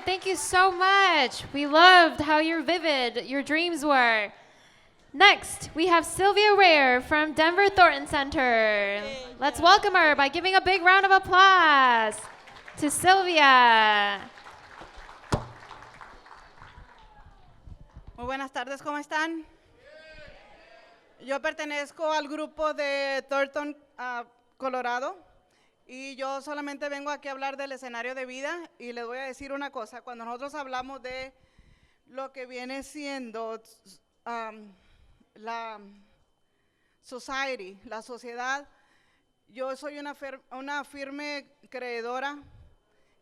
Thank you so much. We loved how vivid your dreams were. Next, we have Sylvia Rare from Denver Thornton Center. Let's welcome her by giving a big round of applause to Sylvia. Muy buenas tardes, ¿cómo están? Yo pertenezco al grupo de Thornton, Colorado, y yo solamente vengo aquí a hablar del escenario de vida y les voy a decir una cosa. Cuando nosotros hablamos de lo que viene siendo la society, la sociedad, yo soy una firme creedora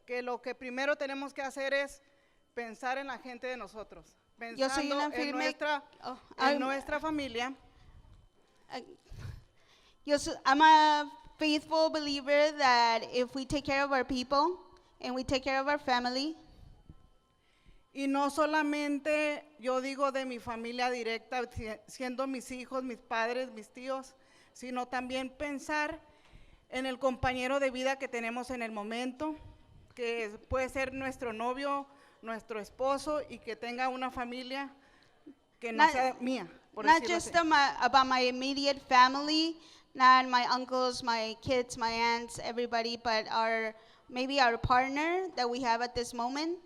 que lo que primero tenemos que hacer es pensar en la gente de nosotros, pensando en nuestra familia. I'm a faithful believer that if we take care of our people and we take care of our family, y no solamente yo digo de mi familia directa, siendo mis hijos, mis padres, mis tíos, sino también pensar en el compañero de vida que tenemos en el momento, que puede ser nuestro novio, nuestro esposo, y que tenga una familia que no sea mía. not just about my immediate family, not my uncles, my kids, my aunts, everybody, but maybe our partner that we have at this moment.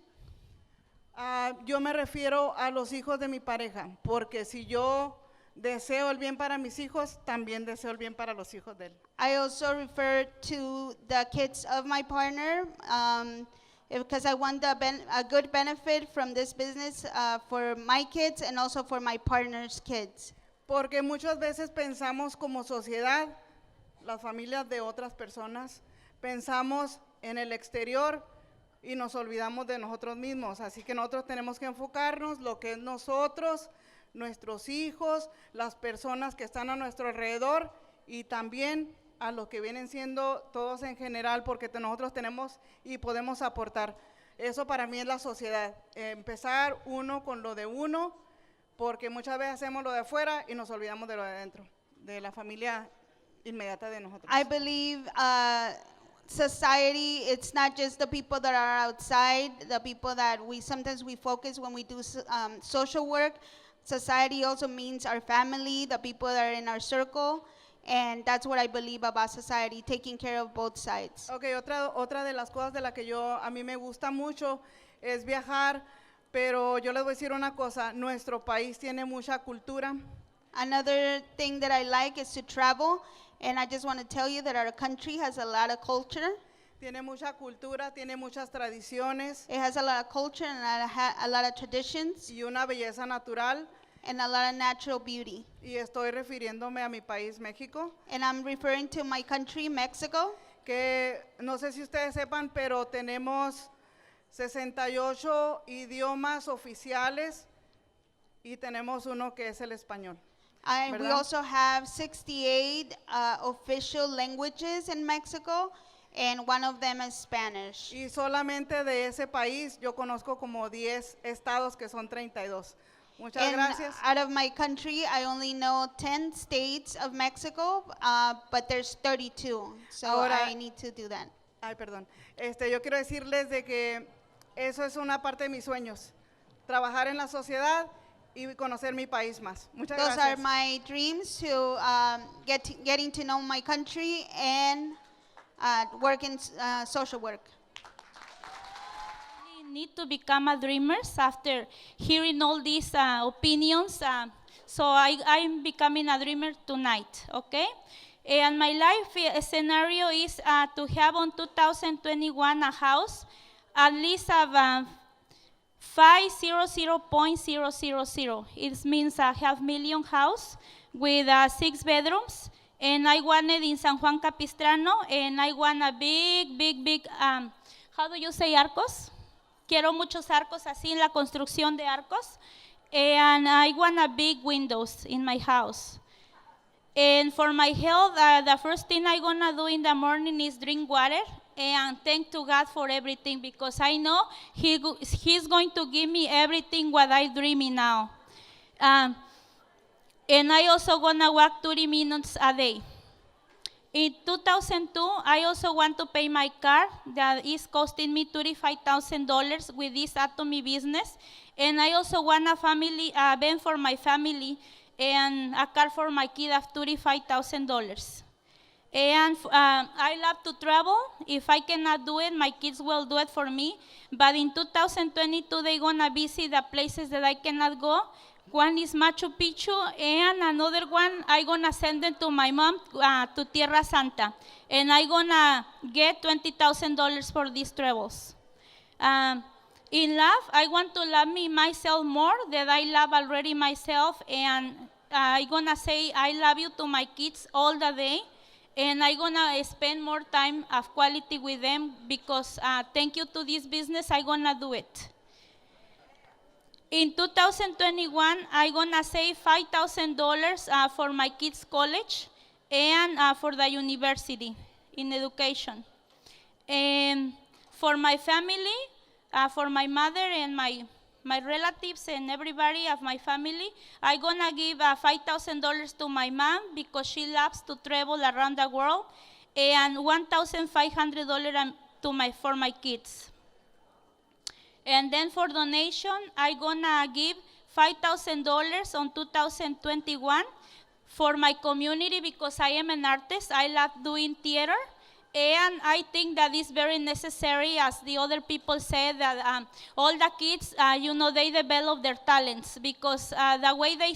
Yo me refiero a los hijos de mi pareja, porque si yo deseo el bien para mis hijos, también deseo el bien para los hijos de él. I also refer to the kids of my partner, because I want a good benefit from this business for my kids and also for my partner's kids. Porque muchas veces pensamos como sociedad, las familias de otras personas, pensamos en el exterior y nos olvidamos de nosotros mismos. Así que nosotros tenemos que enfocarnos lo que es nosotros, nuestros hijos, las personas que están a nuestro alrededor y también a los que vienen siendo todos en general, porque nosotros tenemos y podemos aportar. Eso para mí es la sociedad, empezar uno con lo de uno, porque muchas veces hacemos lo de afuera y nos olvidamos de lo de adentro, de la familia inmediata de nosotros. I believe society, it's not just the people that are outside, the people that sometimes we focus when we do social work. Society also means our family, the people that are in our circle, and that's what I believe about society, taking care of both sides. Okay, otra de las cosas de la que a mí me gusta mucho es viajar, pero yo les voy a decir una cosa, nuestro país tiene mucha cultura. Another thing that I like is to travel, and I just want to tell you that our country has a lot of culture. Tiene mucha cultura, tiene muchas tradiciones. It has a lot of culture and a lot of traditions. Y una belleza natural. And a lot of natural beauty. Y estoy refiriéndome a mi país, México. And I'm referring to my country, Mexico. Que no sé si ustedes sepan, pero tenemos 68 idiomas oficiales y tenemos uno que es el español. We also have 68 official languages in Mexico, and one of them is Spanish. Y solamente de ese país yo conozco como 10 estados que son 32. Muchas gracias. Out of my country, I only know 10 states of Mexico, but there's 32, so ahora, I need to do that. Ay, perdón. Yo quiero decirles de que eso es una parte de mis sueños, trabajar en la sociedad y conocer mi país más. Muchas gracias. Those are gracias. my dreams, to getting to know my country and work in social work. Need to become a dreamers after hearing all these opinions. So I'm becoming a dreamer tonight, okay? And my life scenario is to have on 2021 a house at least of 500.000. It means a half million house with 6 bedrooms. And I wanted in San Juan Capistrano, and I want a big, how do you say arcos? Quiero muchos arcos así en la construcción de arcos. And I want a big windows in my house. And for my health, the first thing I'm gonna do in the morning is drink water and thank to God for everything, because I know He's going to give me everything what I'm dreaming now. And I also gonna walk 30 minutes a day. In 2002, I also want to pay my car that is costing me $35,000 with this Atomy business. And I also want a family, a van for my family and a car for my kid of $35,000. And I love to travel. If I cannot do it, my kids will do it for me. But in 2022, they're gonna visit the places that I cannot go. One is Machu Picchu, and another one I gonna send them to my mom to Tierra Santa, and I gonna get $20,000 for these travels. In love, I want to love myself more than I love already myself, and I gonna say I love you to my kids all the day, and I gonna spend more time of quality with them because thank you to this business, I gonna do it. In 2021, I'm gonna save $5,000 for my kids' college and for the university in education. And for my family, for my mother and my relatives and everybody of my family, I'm gonna give $5,000 to my mom because she loves to travel around the world, and $1,500 for my kids. And then for donation, I'm gonna give $5,000 on 2021 for my community because I am an artist. I love doing theater. And I think that is very necessary, as the other people said, that all the kids, they develop their talents because the way they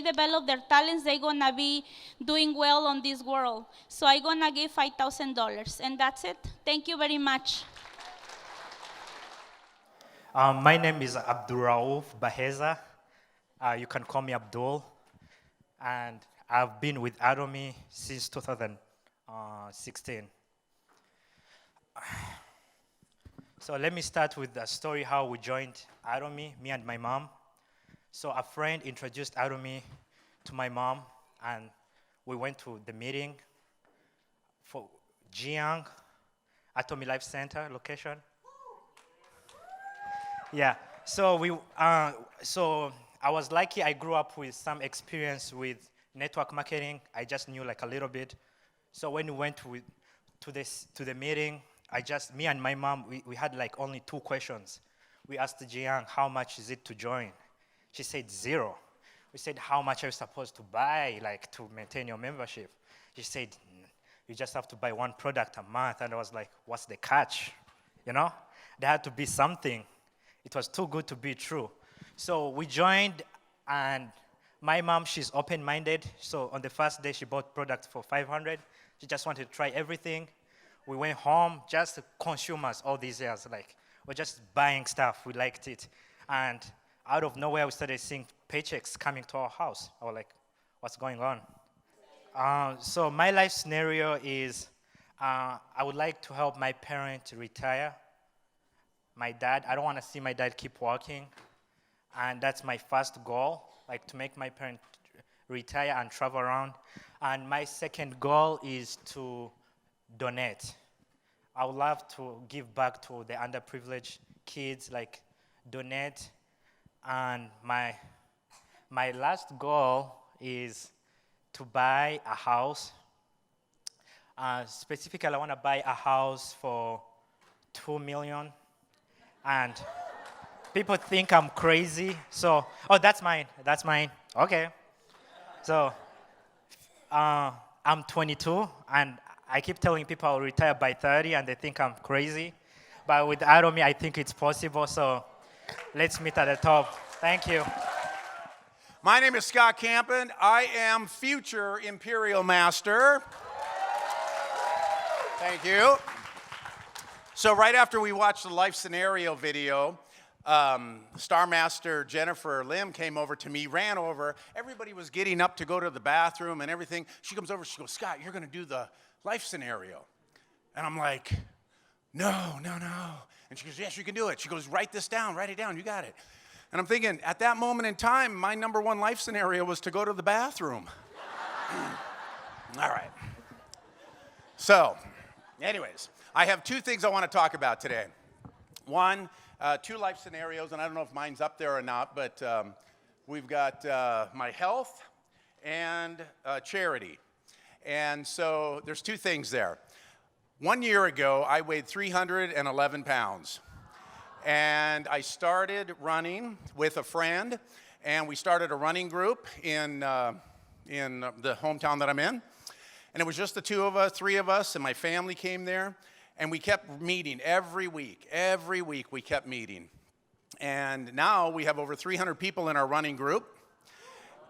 develop their talents, they're gonna be doing well on this world. So I'm gonna give $5,000, and that's it. Thank you very much. My name is Abdurraouf Baheza. You can call me Abdul. And I've been with Atomy since 2016. So let me start with the story how we joined Atomy, me and my mom. So a friend introduced Atomy to my mom, and we went to the meeting for Jiang, Atomy Life Center location. Yeah, so so I was lucky. I grew up with some experience with network marketing. I just knew like a little bit. So when we went to the meeting, me and my mom, we had like only 2 questions. We asked Jiang, how much is it to join? She said 0. We said, how much are you supposed to buy, like to maintain your membership? She said, you just have to buy 1 product a month. And I was like, what's the catch? You know, there had to be something. It was too good to be true. So we joined, and my mom, she's open-minded. So on the first day, she bought products for $500. She just wanted to try everything. We went home, just consumers all these years. Like, we're just buying stuff. We liked it. And out of nowhere, we started seeing paychecks coming to our house. I was like, what's going on? So my life scenario is I would like to help my parents retire. My dad, I don't want to see my dad keep working. And that's my first goal, like to make my parents retire and travel around. And my second goal is to donate. I would love to give back to the underprivileged kids, like donate. And my last goal is to buy a house. Specifically, I want to buy a house for $2 million. And people think I'm crazy. So, oh, that's mine. Okay. So, I'm 22, and I keep telling people I'll retire by 30, and they think I'm crazy. But with Atomy, I think it's possible. So, let's meet at the top. Thank you. My name is Scott Campen. I am future Imperial Master. Thank you. So right after we watched the life scenario video, Star Master Jennifer Lim came over to me, ran over. Everybody was getting up to go to the bathroom and everything. She comes over, she goes, Scott, you're going to do the life scenario. And I'm like, no. And she goes, yes, you can do it. She goes, write this down, write it down, you got it. And I'm thinking, at that moment in time, my number 1 life scenario was to go to the bathroom. All right. So, anyways, I have 2 things I want to talk about today. One, 2 life scenarios, and I don't know if mine's up there or not, but we've got my health and charity. And so there's two things there. 1 year ago, I weighed 311 pounds. And I started running with a friend, and we started a running group in the hometown that I'm in. And it was just the two of us, three of us, and my family came there. And we kept meeting every week. Every week we kept meeting. And now we have over 300 people in our running group.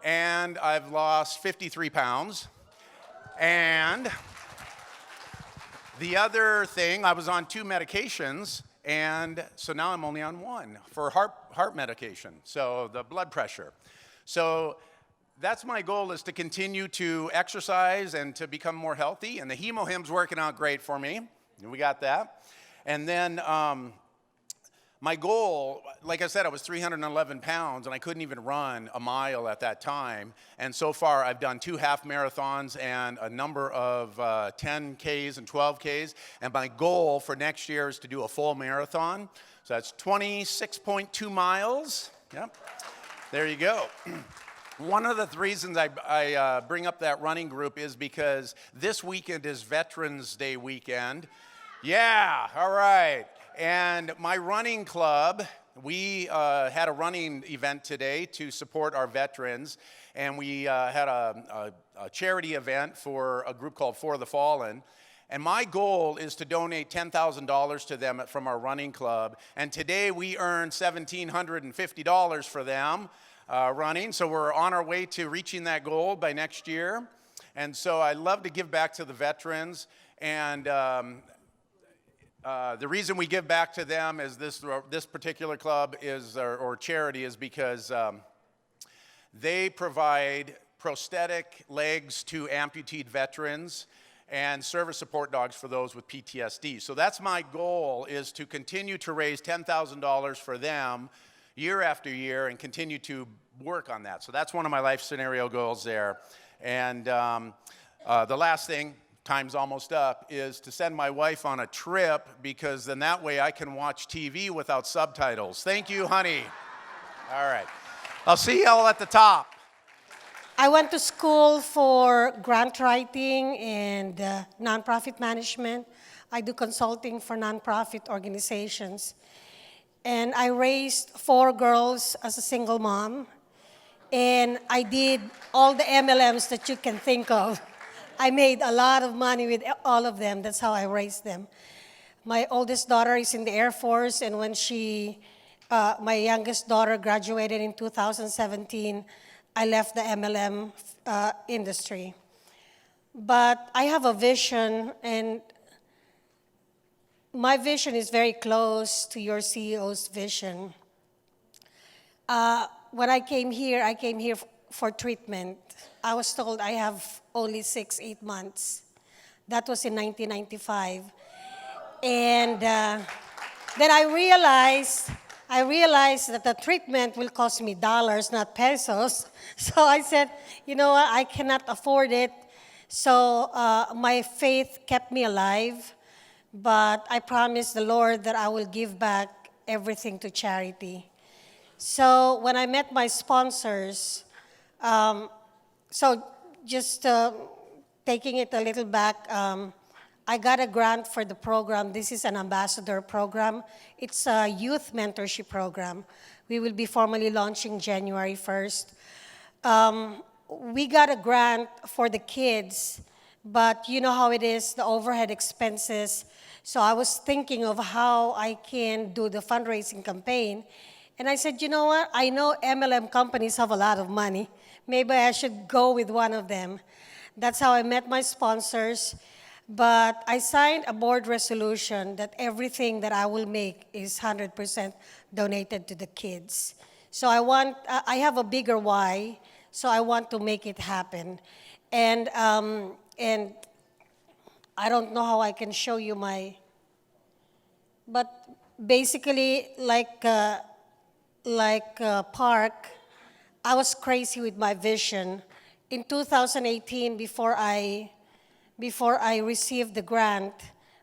And I've lost 53 pounds. And the other thing, I was on 2 medications, and so now I'm only on 1 for heart medication, so the blood pressure. So that's my goal, is to continue to exercise and to become more healthy. And the Hemo Hymn's working out great for me. We got that. And then my goal, like I said, I was 311 pounds, and I couldn't even run a mile at that time. And so far, I've done 2 half marathons and a number of 10Ks and 12Ks. And my goal for next year is to do a full marathon. So that's 26.2 miles. Yep. There you go. One of the reasons I bring up that running group is because this weekend is Veterans Day weekend. Yeah, all right. And my running club, we had a running event today to support our veterans. And we had a charity event for a group called For the Fallen. And my goal is to donate $10,000 to them from our running club. And today we earned $1,750 for them running. So we're on our way to reaching that goal by next year. And so I love to give back to the veterans. And the reason we give back to them is this particular club is, or charity, is because they provide prosthetic legs to amputee veterans and service support dogs for those with PTSD. So that's my goal, is to continue to raise $10,000 for them year after year and continue to work on that. So that's one of my life scenario goals there. And the last thing, time's almost up, is to send my wife on a trip, because then that way I can watch TV without subtitles. Thank you, honey. All right. I'll see y'all at the top. I went to school for grant writing and nonprofit management. I do consulting for nonprofit organizations. And I raised 4 girls as a single mom. And I did all the MLMs that you can think of. I made a lot of money with all of them. That's how I raised them. My oldest daughter is in the Air Force, and when my youngest daughter graduated in 2017, I left the MLM industry. But I have a vision, and my vision is very close to your CEO's vision. When I came here for treatment. I was told I have only 6-8 months. That was in 1995. And then I realized that the treatment will cost me dollars, not pesos. So I said, you know what, I cannot afford it. So my faith kept me alive, but I promised the Lord that I will give back everything to charity. So when I met my sponsors, taking it a little back, I got a grant for the program. This is an ambassador program. It's a youth mentorship program. We will be formally launching January 1st. We got a grant for the kids, but you know how it is, the overhead expenses. So I was thinking of how I can do the fundraising campaign. And I said, you know what? I know MLM companies have a lot of money. Maybe I should go with one of them. That's how I met my sponsors. But I signed a board resolution that everything that I will make is 100% donated to the kids. So I have a bigger why, so I want to make it happen. And I don't know how I can show you but basically like Park, I was crazy with my vision. In 2018, before I received the grant,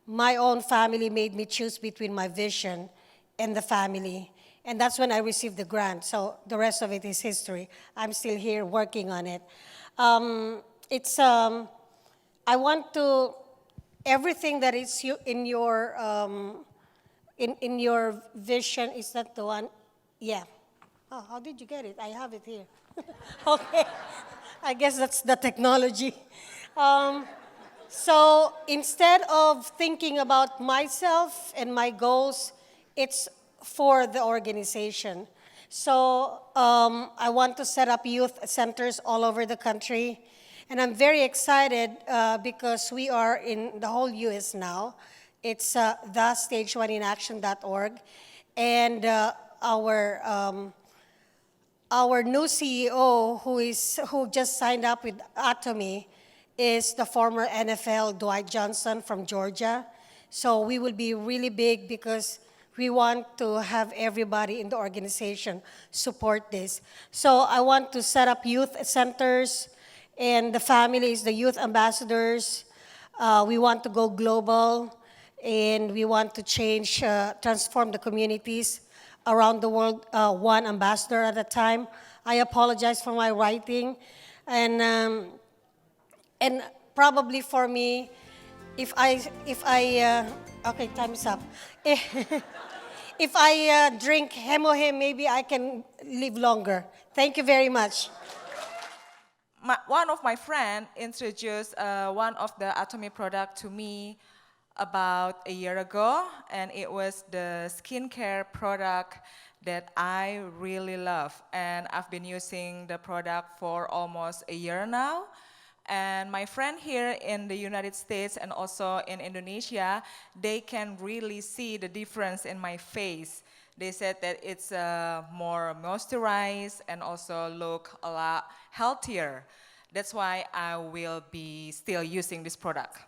my own family made me choose between my vision and the family. And that's when I received the grant. So the rest of it is history. I'm still here working on it. I want to, everything that is in your vision, is that the one? Yeah. Oh, how did you get it? I have it here. Okay. I guess that's the technology. Um, so instead of thinking about myself and my goals, it's for the organization. So I want to set up youth centers all over the country. And I'm very excited because we are in the whole US now. It's thestageininaction.org. And our new CEO, who just signed up with Atomy, is the former NFL Dwight Johnson from Georgia. So we will be really big because we want to have everybody in the organization support this. So I want to set up youth centers, and the families, the youth ambassadors. We want to go global, and we want to change, transform the communities around the world, one ambassador at a time. I apologize for my writing, and probably for me, if I okay, time is up. If I drink Hemohem, maybe I can live longer. Thank you very much. One of my friends introduced one of the Atomy product to me about a year ago, and it was the skincare product that I really love. And I've been using the product for almost a year now. And my friend here in the United States and also in Indonesia, they can really see the difference in my face. They said that it's more moisturized and also look a lot healthier. That's why I will be still using this product.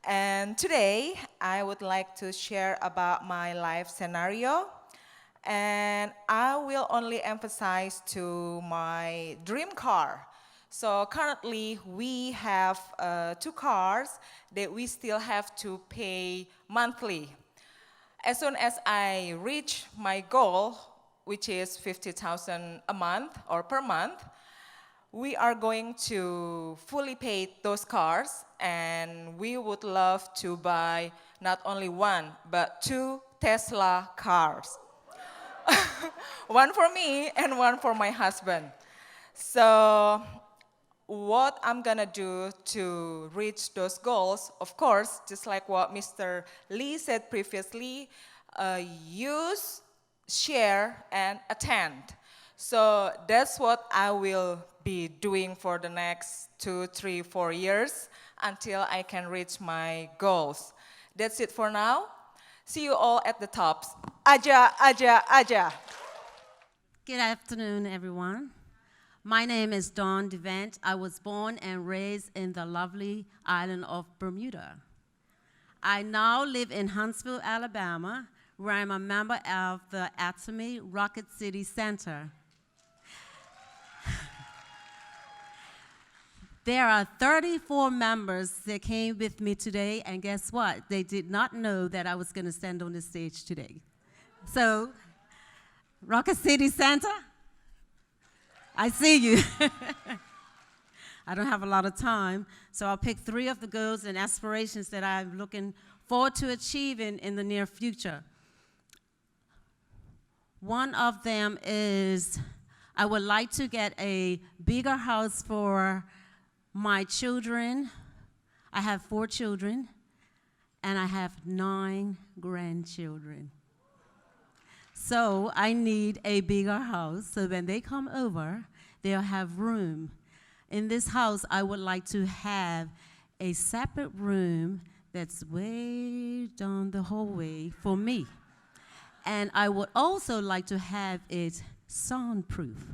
And today, I would like to share about my life scenario. And I will only emphasize to my dream car. So currently, we have 2 cars that we still have to pay monthly. As soon as I reach my goal, which is 50,000 a month or per month, we are going to fully pay those cars, and we would love to buy not only 1, but 2 Tesla cars. One for me and one for my husband. So what I'm gonna do to reach those goals, of course, just like what Mr. Lee said previously, use, share, and attend. So that's what I will be doing for the next 2, 3, 4 years until I can reach my goals. That's it for now. See you all at the tops. Aja, aja, aja. Good afternoon, everyone. My name is Dawn Devant. I was born and raised in the lovely island of Bermuda. I now live in Huntsville, Alabama, where I'm a member of the Atomy Rocket City Center. There are 34 members that came with me today, and guess what? They did not know that I was going to stand on the stage today. So, Rocket City Center, I see you. I don't have a lot of time, so I'll pick 3 of the goals and aspirations that I'm looking forward to achieving in the near future. One of them is I would like to get a bigger house for my children. I have 4 children, and I have 9 grandchildren. So I need a bigger house so when they come over, they'll have room. In this house, I would like to have a separate room that's way down the hallway for me. And I would also like to have it soundproof.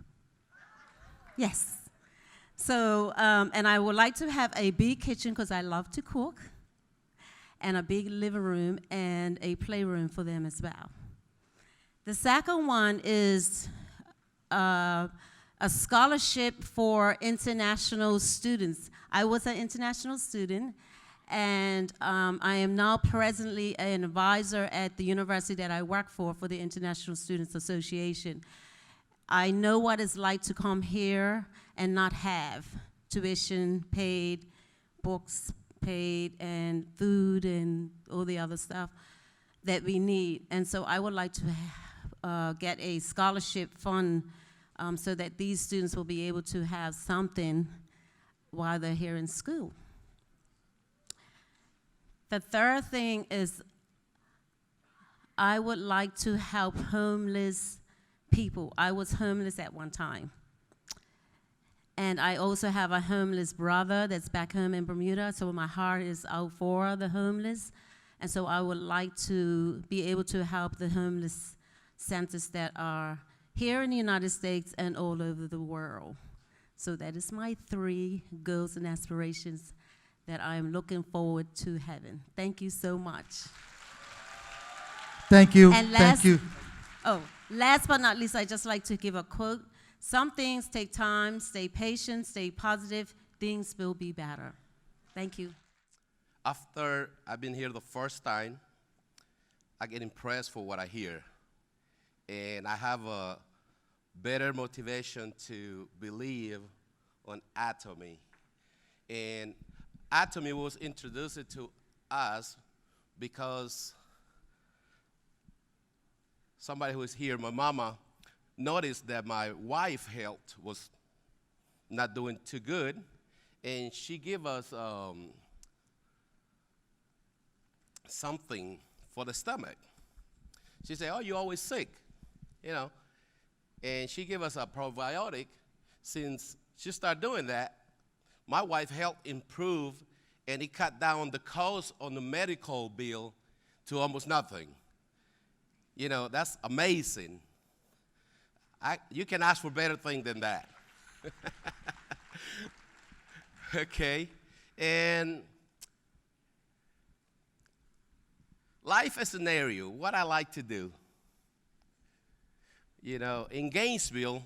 Yes. So, and I would like to have a big kitchen because I love to cook, and a big living room and a playroom for them as well. The second one is a scholarship for international students. I was an international student, and I am now presently an advisor at the university that I work for the International Students Association. I know what it's like to come here and not have tuition paid, books, paid and food and all the other stuff that we need. And so I would like to get a scholarship fund so that these students will be able to have something while they're here in school. The third thing is I would like to help homeless people. I was homeless at one time. And I also have a homeless brother that's back home in Bermuda, so my heart is out for the homeless. And so I would like to be able to help the homeless centers that are here in the United States and all over the world. So that is my 3 goals and aspirations that I am looking forward to having. Thank you so much. Thank you. And Thank you. Last but not least, I'd just like to give a quote. Some things take time, stay patient, stay positive, things will be better. Thank you. After I've been here the first time, I get impressed for what I hear. And I have a better motivation to believe on Atomy. And Atomy was introduced to us because somebody who is here, my mama, noticed that my wife's health was not doing too good, and she gave us something for the stomach. She said, "Oh, you're always sick," you know, and she gave us a probiotic. Since she started doing that, my wife's health improved, and it cut down the cost on the medical bill to almost nothing. You know, that's amazing. You can ask for better thing than that. Okay, and life as a scenario, what I like to do. You know, in Gainesville,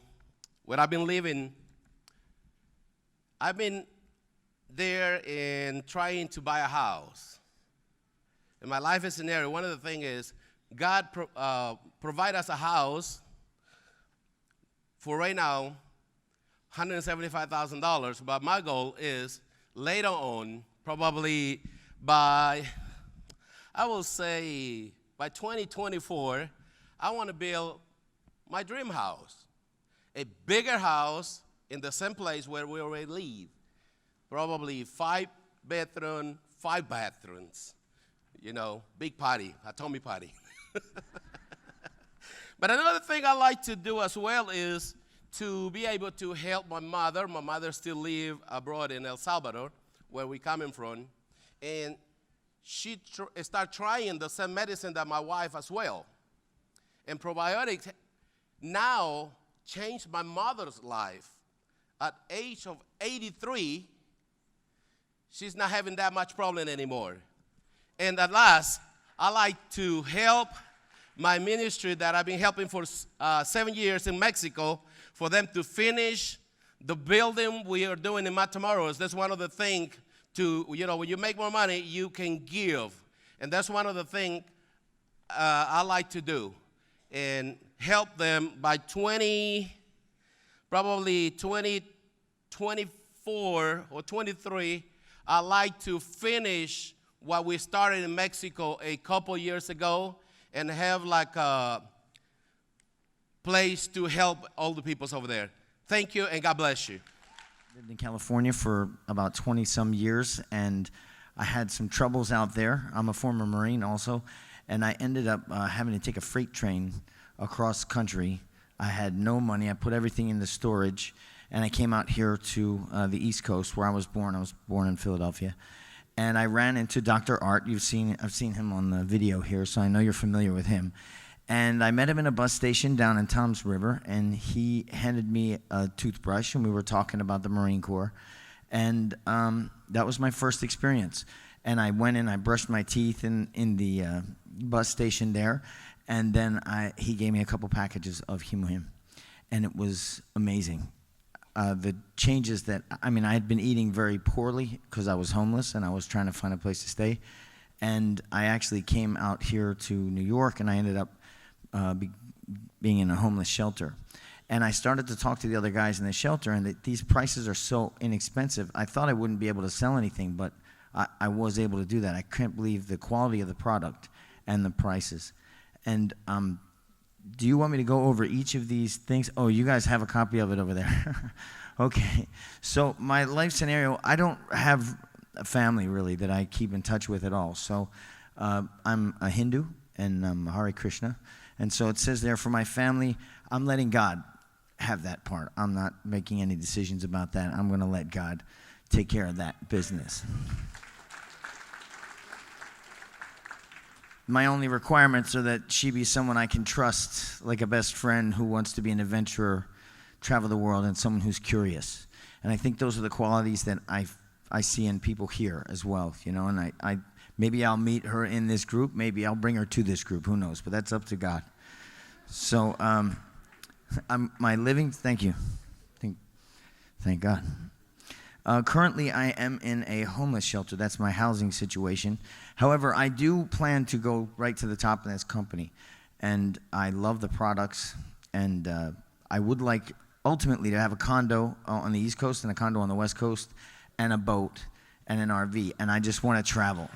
where I've been living, I've been there and trying to buy a house. In my life as a scenario, one of the things is God provide us a house for right now, $175,000, but my goal is later on, probably by, I will say, by 2024, I want to build my dream house. A bigger house in the same place where we already live. Probably 5 bedroom, 5 bathrooms. You know, big party, Atomy party. But another thing I like to do as well is to be able to help my mother. My mother still lives abroad in El Salvador, where we're coming from. And she started trying the same medicine that my wife as well. And probiotics now changed my mother's life. At age of 83, she's not having that much problem anymore. And at last, I like to help my ministry that I've been helping for 7 years in Mexico, for them to finish the building we are doing in Matamoros. That's one of the things to, you know, when you make more money, you can give. And that's one of the things I like to do. And help them by probably 2024 or 23, I like to finish what we started in Mexico a couple years ago and have like a place to help all the peoples over there. Thank you, and God bless you. Lived in California for about 20-some years, and I had some troubles out there. I'm a former Marine also, and I ended up having to take a freight train across country. I had no money. I put everything into storage, and I came out here to the East Coast where I was born. I was born in Philadelphia. And I ran into Dr. Art. I've seen him on the video here, so I know you're familiar with him. And I met him in a bus station down in Toms River, and he handed me a toothbrush, and we were talking about the Marine Corps. And that was my first experience. And I went in, I brushed my teeth in the bus station there, and then he gave me a couple packages of Hemohim, and it was amazing. The changes that, I mean, I had been eating very poorly because I was homeless and I was trying to find a place to stay. And I actually came out here to New York, and I ended up being in a homeless shelter. And I started to talk to the other guys in the shelter, and these prices are so inexpensive. I thought I wouldn't be able to sell anything, but I was able to do that. I can't believe the quality of the product and the prices. And do you want me to go over each of these things? Oh, you guys have a copy of it over there. Okay. So my life scenario, I don't have a family really that I keep in touch with at all. So I'm a Hindu and Hare Krishna. And so it says there, for my family, I'm letting God have that part. I'm not making any decisions about that. I'm going to let God take care of that business. My only requirements are that she be someone I can trust, like a best friend who wants to be an adventurer, travel the world, and someone who's curious. And I think those are the qualities that I see in people here as well, you know, and I maybe I'll meet her in this group, maybe I'll bring her to this group, who knows, but that's up to God. So my living, thank you, thank God. Currently, I am in a homeless shelter. That's my housing situation. However, I do plan to go right to the top of this company, and I love the products, and I would like ultimately to have a condo on the East Coast and a condo on the West Coast and a boat and an RV, and I just want to travel.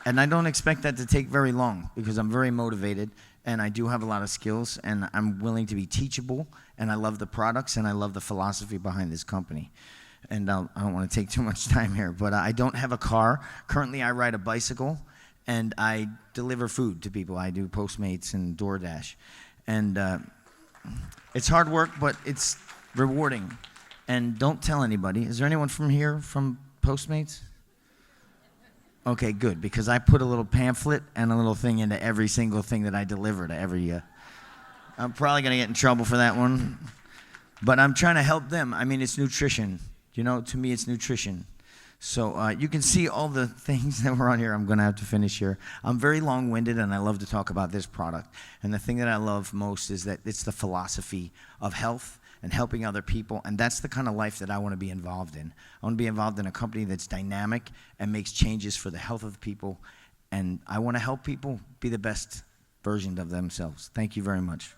And I don't expect that to take very long because I'm very motivated and I do have a lot of skills and I'm willing to be teachable and I love the products and I love the philosophy behind this company. And I don't want to take too much time here, but I don't have a car. Currently, I ride a bicycle and I deliver food to people. I do Postmates and DoorDash. And it's hard work, but it's rewarding. And don't tell anybody. Is there anyone from here from Postmates? Okay, good, because I put a little pamphlet and a little thing into every single thing that I deliver to every, I'm probably going to get in trouble for that one, but I'm trying to help them. I mean, it's nutrition. You know, to me, it's nutrition. So you can see all the things that were on here. I'm going to have to finish here. I'm very long-winded, and I love to talk about this product. And the thing that I love most is that it's the philosophy of health and helping other people, and that's the kind of life that I want to be involved in. I want to be involved in a company that's dynamic and makes changes for the health of the people, and I want to help people be the best version of themselves. Thank you very much.